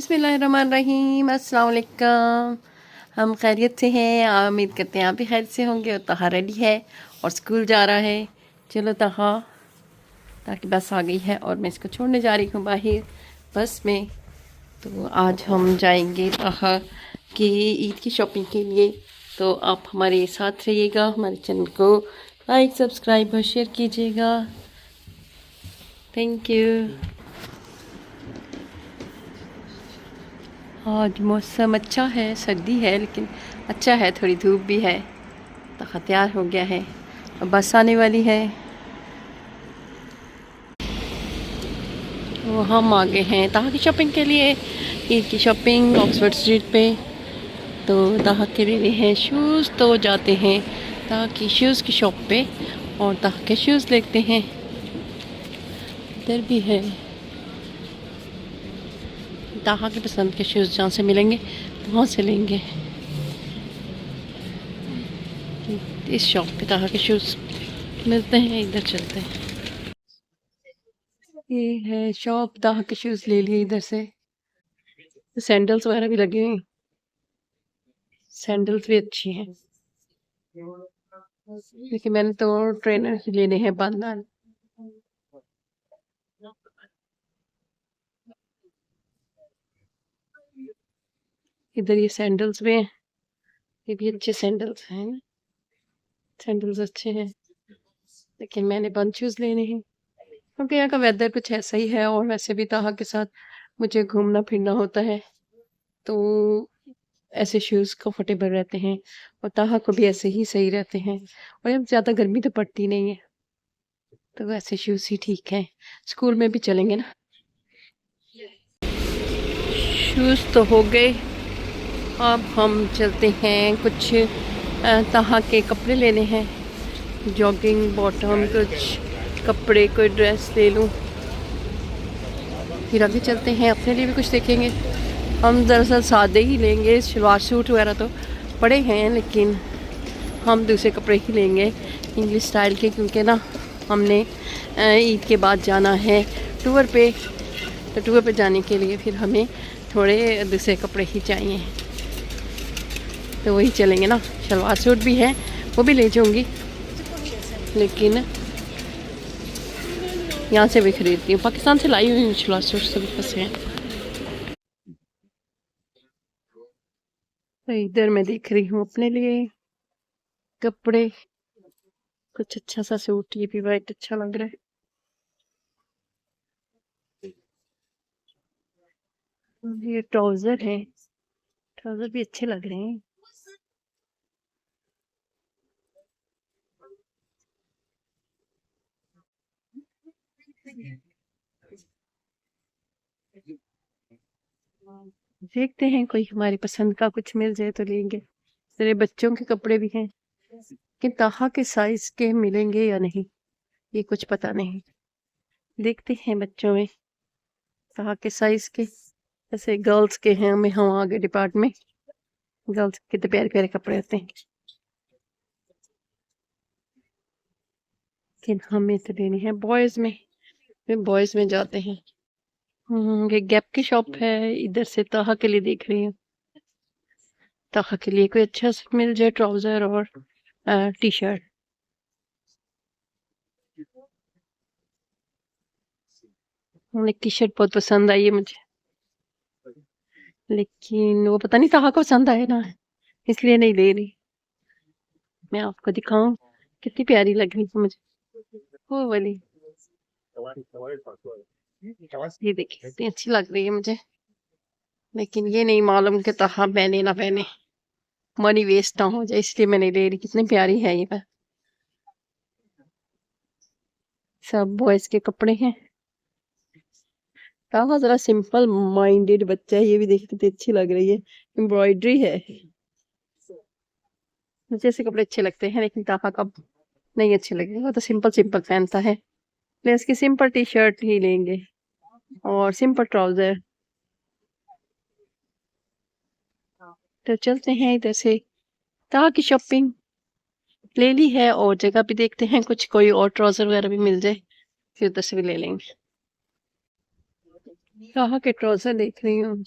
बिस्मिल्लाहिर्रहमानिर्रहीम, अस्सलाम वालेकुम। हम खैरियत से हैं, उम्मीद करते हैं आप भी खैरियत से होंगे। और तहा रेडी है और स्कूल जा रहा है। चलो तहा, ताकि बस आ गई है और मैं इसको छोड़ने जा रही हूँ बाहर बस में। तो आज हम जाएंगे तहा की ईद की शॉपिंग के लिए। तो आप हमारे साथ रहिएगा, हमारे चैनल को लाइक सब्सक्राइब और शेयर कीजिएगा। Thank you. आज मौसम अच्छा है, सर्दी है लेकिन अच्छा है, थोड़ी धूप भी है। तहा तैयार हो गया है, अब बस आने वाली है। तो हम आ गए हैं तहा की शॉपिंग के लिए, ईद की शॉपिंग ऑक्सफोर्ड स्ट्रीट पे। तो तहा के लिए हैं शूज़, तो जाते हैं तहा की शूज़ की शॉप पे और तहा के शूज़ देखते हैं। इधर भी है तहा के पसंद के शूज़, जहाँ से मिलेंगे वहाँ से लेंगे। इस शॉप पे तहा के शूज़ मिलते हैं, इधर चलते हैं। ये है शॉप, तहा के शूज़ ले लिए इधर से। सैंडल्स वगैरह भी लगे हैं, सैंडल्स भी अच्छी हैं लेकिन मैंने तो ट्रेनर ही लेने हैं बांधना। इधर ये सैंडल्स भी हैं, ये भी अच्छे सैंडल्स हैं, सैंडल्स अच्छे हैं लेकिन मैंने बंद शूज़ लेने हैं क्योंकि यहाँ का वेदर कुछ ऐसा ही है। और वैसे भी तहा के साथ मुझे घूमना फिरना होता है तो ऐसे शूज़ कंफर्टेबल रहते हैं और तहा को भी ऐसे ही सही रहते हैं। और अब ज़्यादा गर्मी तो पड़ती नहीं है तो वैसे शूज़ ही ठीक है, स्कूल में भी चलेंगे ना। शूज़ तो हो गए, अब हम चलते हैं कुछ तहा के कपड़े लेने हैं, जॉगिंग बॉटम, कुछ कपड़े, कोई ड्रेस ले लूँ। फिर आगे चलते हैं, अपने लिए भी कुछ देखेंगे। हम दरअसल सादे ही लेंगे, शलवार सूट वगैरह तो पड़े हैं लेकिन हम दूसरे कपड़े ही लेंगे इंग्लिश स्टाइल के, क्योंकि ना हमने ईद के बाद जाना है टूर पे। तो टूर पे जाने के लिए फिर हमें थोड़े दूसरे कपड़े ही चाहिए, तो वही चलेंगे ना। शलवार सूट भी है, वो भी ले जाऊँगी लेकिन यहाँ से भी खरीदती हूँ, पाकिस्तान से लाई हुई शलवार सूट सभी फंसे हैं। तो इधर मैं देख रही हूँ अपने लिए कपड़े, कुछ अच्छा सा सूट, ये भी वाइट अच्छा लग रहा है। ये ट्राउजर है, ट्राउजर भी अच्छे लग रहे हैं। देखते हैं कोई हमारी पसंद का कुछ मिल जाए तो लेंगे। तेरे बच्चों के कपड़े भी हैं कि तहा के साइज के मिलेंगे या नहीं, ये कुछ पता नहीं। देखते हैं बच्चों में तहा के साइज के, जैसे गर्ल्स के हैं, हमें हम आगे डिपार्टमेंट, गर्ल्स के कितने प्यारे प्यारे कपड़े होते हैं लेकिन हमें तो लेनी है बॉयज में। बॉयज में जाते हैं। ये गैप की शॉप है, इधर से तहा के लिए देख रही हूँ, तहा के लिए कोई अच्छा सा मिल जाए ट्राउजर और टी शर्ट। एक टी शर्ट बहुत पसंद आई है मुझे लेकिन वो पता नहीं तहा को पसंद आए ना, इसलिए नहीं ले रही। मैं आपको दिखाऊं, कितनी प्यारी लग रही है मुझे वो वाली, ये देखिए कितनी अच्छी लग रही है मुझे। लेकिन ये नहीं मालूम कि तहा पहने ना पहने, मनी वेस्ट ना हो जाए, इसलिए मैं नहीं ले रही। कितनी प्यारी है ये पर, सब बॉयज के कपड़े हैं। तहा जरा सिंपल माइंडेड बच्चा है, ये भी देखते कितनी अच्छी लग रही है, एम्ब्रॉयडरी है। मुझे ऐसे कपड़े अच्छे लगते हैं लेकिन तहा का नहीं अच्छे लगेगा, वो तो सिंपल सिंपल पहनता है। ले इसकी सिंपल टी शर्ट ही लेंगे और सिंपल ट्राउजर। तो चलते हैं इधर से, तहा की शॉपिंग ले ली है और जगह भी देखते हैं कुछ, कोई और ट्राउजर वगैरह भी मिल जाए फिर उधर से भी ले लेंगे। तहा के ट्राउजर देख रही हूँ,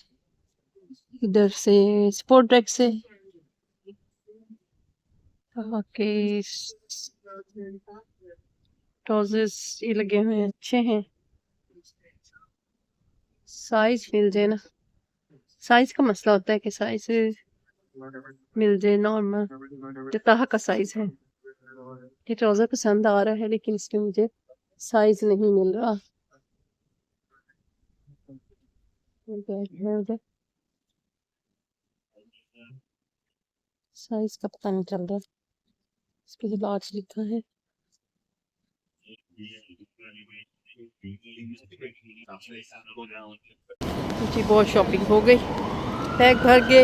इधर से स्पोर्ट ट्रैक से के ट्राउजर्स ये लगे हुए हैं, अच्छे हैं। साइज मिल जाए ना, साइज का मसला होता है कि साइज मिल जाए नॉर्मल, जो तरह का साइज है। ये ट्राउजर पसंद आ रहा है लेकिन इसमें मुझे साइज नहीं मिल रहा। बैग है उधर, साइज का पता नहीं चल रहा, इस पे लार्ज लिखा है। जी बहुत शॉपिंग हो गई, बैग भर गए।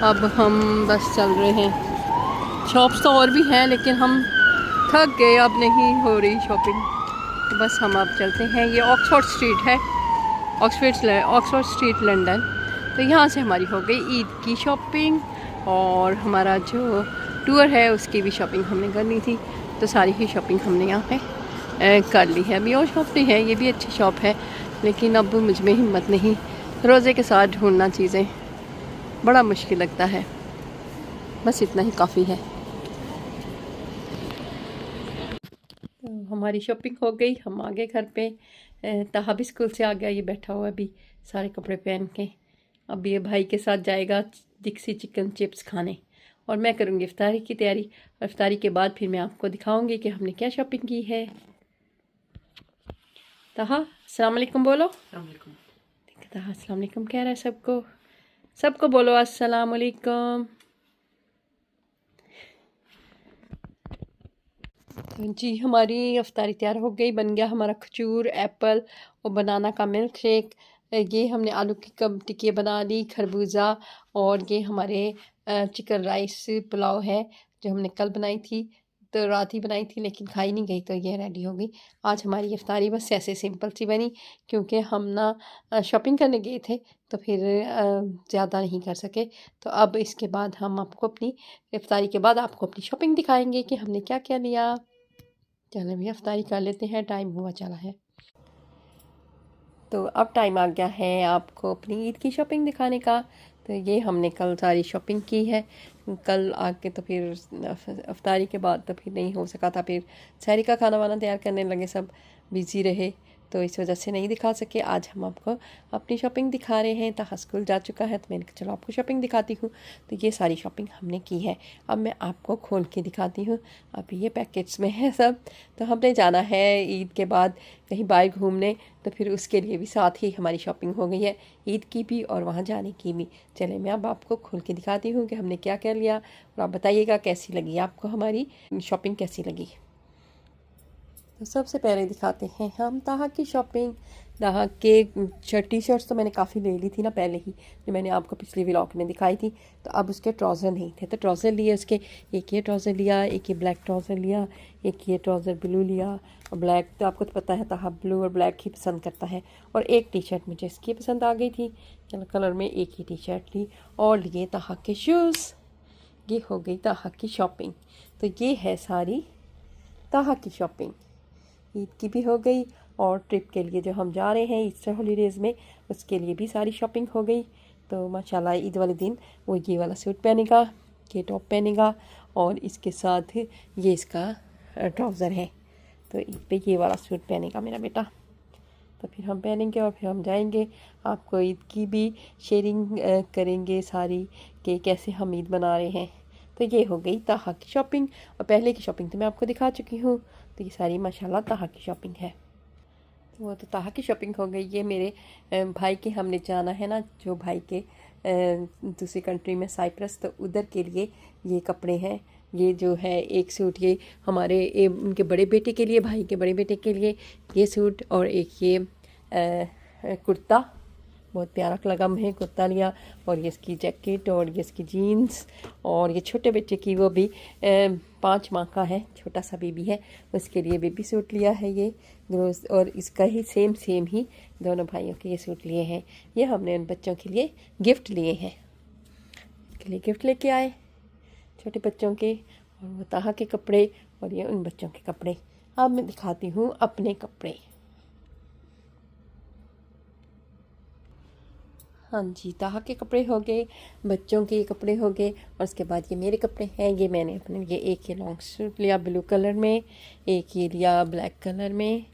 अब हम बस चल रहे हैं। शॉप्स तो और भी हैं लेकिन हम थक गए, अब नहीं हो रही शॉपिंग, तो बस हम अब चलते हैं। ये ऑक्सफोर्ड स्ट्रीट है, ऑक्सफोर्ड स्ट्रीट लंदन। तो यहाँ से हमारी हो गई ईद की शॉपिंग, और हमारा जो टूर है उसकी भी शॉपिंग हमने करनी थी, तो सारी ही शॉपिंग हमने यहाँ पे कर ली है। अभी और शॉप नहीं है, ये भी अच्छी शॉप है लेकिन अब मुझ में हिम्मत नहीं, रोज़े के साथ ढूंढना चीज़ें बड़ा मुश्किल लगता है। बस इतना ही काफ़ी है। तो हमारी शॉपिंग हो गई, हम आ गए घर पे। ताहा भी स्कूल से आ गया, ये बैठा हुआ अभी सारे कपड़े पहन के। अब ये भाई के साथ जाएगा डिक्सी चिकन चिप्स खाने, और मैं करूँगी इफ्तारी की तैयारी। और इफ्तारी के बाद फिर मैं आपको दिखाऊंगी कि हमने क्या शॉपिंग की है। ताहा अस्सलाम वालेकुम बोलो। ताहा अस्सलाम वालेकुम कह रहा है सबको, सबको बोलो अस्सलाम वालेकुम। जी हमारी अफ्तारी तैयार हो गई, बन गया हमारा खजूर, एप्पल और बनाना का मिल्क शेक। ये हमने आलू की कम टिक्की बना ली, खरबूजा, और ये हमारे चिकन राइस पुलाव है जो हमने कल बनाई थी, तो रात ही बनाई थी लेकिन खाई नहीं गई, तो ये रेडी हो गई। आज हमारी इफ्तारी बस ऐसे सिंपल सी बनी, क्योंकि हम ना शॉपिंग करने गए थे तो फिर ज़्यादा नहीं कर सके। तो अब इसके बाद हम आपको अपनी इफ्तारी के बाद आपको अपनी शॉपिंग दिखाएंगे कि हमने क्या क्या लिया। चलो भैया इफ्तारी कर लेते हैं, टाइम हुआ चला है। तो अब टाइम आ गया है आपको अपनी ईद की शॉपिंग दिखाने का। तो ये हमने कल सारी शॉपिंग की है, कल आके तो फिर इफ्तारी के बाद तो फिर नहीं हो सका था, फिर सहरी का खाना वाना तैयार करने लगे, सब बिज़ी रहे, तो इस वजह से नहीं दिखा सके। आज हम आपको अपनी शॉपिंग दिखा रहे हैं। ताहा स्कूल जा चुका है तो मैंने कहा चलो आपको शॉपिंग दिखाती हूँ। तो ये सारी शॉपिंग हमने की है, अब मैं आपको खोल के दिखाती हूँ। अब ये पैकेट्स में है सब। तो हमने जाना है ईद के बाद कहीं बाहर घूमने, तो फिर उसके लिए भी साथ ही हमारी शॉपिंग हो गई है, ईद की भी और वहाँ जाने की भी। चले मैं अब आपको खोल के दिखाती हूँ कि हमने क्या क्या लिया, और आप बताइएगा कैसी लगी आपको हमारी शॉपिंग, कैसी लगी। तो सबसे पहले दिखाते हैं हम ताहा की शॉपिंग। ताहा के टी शर्ट्स तो मैंने काफ़ी ले ली थी ना पहले ही, जो मैंने आपको पिछले व्लॉग में दिखाई थी। तो अब उसके ट्राउज़र नहीं थे, तो ट्राउज़र लिए उसके, एक ये ट्राउज़र लिया, एक ये ब्लैक ट्राउज़र लिया, एक ये ट्राउज़र ब्लू लिया, और ब्लैक तो आपको तो पता है ताहा ब्लू और ब्लैक ही पसंद करता है। और एक टी शर्ट मुझे इसकी पसंद आ गई थी, कलर में एक ही टी शर्ट ली, और लिए ताहा के शूज़। ये हो गई ताहा की शॉपिंग। तो ये है सारी ताहा की शॉपिंग, ईद की भी हो गई, और ट्रिप के लिए जो हम जा रहे हैं ईस्टर हॉलीडेज़ में उसके लिए भी सारी शॉपिंग हो गई। तो माशाल्लाह ईद वाले दिन वो ये वाला सूट पहनेगा, ये टॉप पहनेगा, और इसके साथ ये इसका ट्राउज़र है। तो ईद पे ये वाला सूट पहनेगा मेरा बेटा, तो फिर हम पहनेंगे और फिर हम जाएंगे। आपको ईद की भी शेयरिंग करेंगे सारी, कि कैसे हम ईद मना रहे हैं। तो ये हो गई ताहा की शॉपिंग, और पहले की शॉपिंग तो मैं आपको दिखा चुकी हूँ। तो ये सारी माशाल्लाह ताहा की शॉपिंग है। तो वो तो ताहा की शॉपिंग हो गई। ये मेरे भाई के, हमने जाना है ना जो भाई के दूसरी कंट्री में साइप्रस, तो उधर के लिए ये कपड़े हैं। ये जो है एक सूट ये हमारे उनके बड़े बेटे के लिए, भाई के बड़े बेटे के लिए ये सूट, और एक ये कुर्ता, बहुत प्यारा लगा मुझे, कुर्ता लिया, और ये इसकी जैकेट, और ये इसकी जीन्स, और ये छोटे बच्चे की, वो भी 5 माह का है, छोटा सा बेबी है, उसके लिए बेबी सूट लिया है ये, और इसका ही सेम ही दोनों भाइयों के ये सूट लिए हैं। ये हमने उन बच्चों के लिए गिफ्ट लिए हैं, इसके लिए गिफ्ट लेके आए छोटे बच्चों के, और वो ताहा के कपड़े, और ये उन बच्चों के कपड़े। अब मैं दिखाती हूँ अपने कपड़े। हाँ जी, ताहा के कपड़े हो गए, बच्चों के कपड़े हो गए, और उसके बाद ये मेरे कपड़े हैं। ये मैंने अपने लिए एक ये लॉन्ग सूट लिया ब्लू कलर में, एक ये लिया ब्लैक कलर में।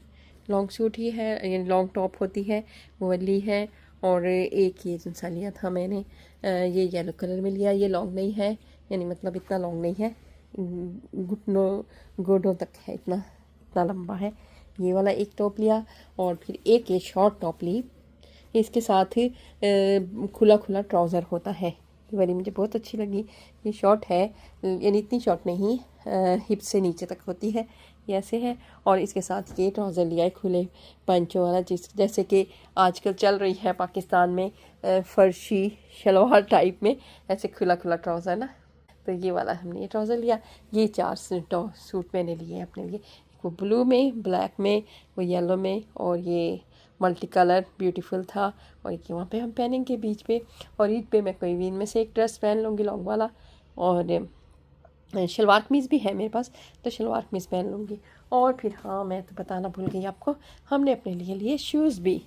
लॉन्ग सूट ही है, ये लॉन्ग टॉप होती है वो वाली है। और एक ये सा लिया था मैंने, ये येलो कलर में लिया। ये लॉन्ग नहीं है, यानी मतलब इतना लॉन्ग नहीं है, घुटनों गोडों तक है, इतना इतना लंबा है। ये वाला एक टॉप लिया, और फिर एक ये शॉर्ट टॉप ली। इसके साथ ही खुला खुला ट्राउज़र होता है। ये वाली मुझे बहुत अच्छी लगी। ये शॉर्ट है, यानी इतनी शॉर्ट नहीं, हिप से नीचे तक होती है, ये ऐसे है। और इसके साथ ये ट्राउज़र लिया है खुले पंचों वाला, जैसे कि आजकल चल रही है पाकिस्तान में, फर्शी शलवार टाइप में, ऐसे खुला खुला ट्राउज़र ना। तो ये वाला हमने ये ट्राउज़र लिया। ये 4 सूट मैंने लिए हैं अपने लिए, वो ब्लू में, ब्लैक में, वो येलो में, और ये मल्टी कलर ब्यूटीफुल था। और ये वहाँ पे हम पहनेंगे बीच पे, और ईद पे मैं कोई भी इनमें से एक ड्रेस पहन लूँगी लॉन्ग वाला। और शलवार कमीज़ भी है मेरे पास, तो शलवार कमीज़ पहन लूँगी। और फिर हाँ, मैं तो बताना भूल गई आपको, हमने अपने लिए शूज़ भी।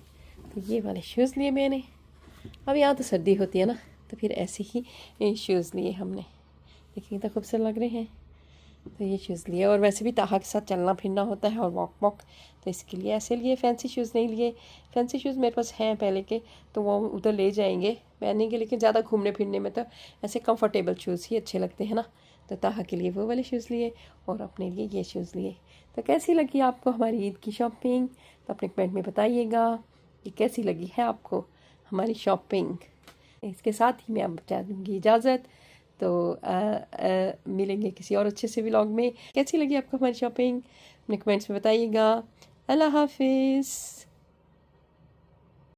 तो ये वाले शूज़ लिए मैंने। अब यहाँ तो सर्दी होती है ना, तो फिर ऐसे ही शूज़ लिए हमने। देखिए तो खूबसूरत लग रहे हैं। तो ये शूज़ लिए, और वैसे भी ताहा के साथ चलना फिरना होता है और वॉक, तो इसके लिए ऐसे लिए। फैंसी शूज़ नहीं लिए। फैंसी शूज़ मेरे पास हैं पहले के, तो वो उधर ले जाएंगे पहनेंगे, लेकिन ज़्यादा घूमने फिरने में तो ऐसे कंफर्टेबल शूज़ ही अच्छे लगते हैं ना। तो ताहा के लिए वो वाले शूज़ लिए, और अपने लिए ये शूज़ लिए। तो कैसी लगी आपको हमारी ईद की शॉपिंग? तो अपने कमेंट में बताइएगा कि कैसी लगी है आपको हमारी शॉपिंग। इसके साथ ही मैं अब चाह दूँगी इजाज़त। तो मिलेंगे किसी और अच्छे से व्लॉग में। कैसी लगी आपको हमारी शॉपिंग? अपने कमेंट्स में बताइएगा। अल्लाह हाफिज़।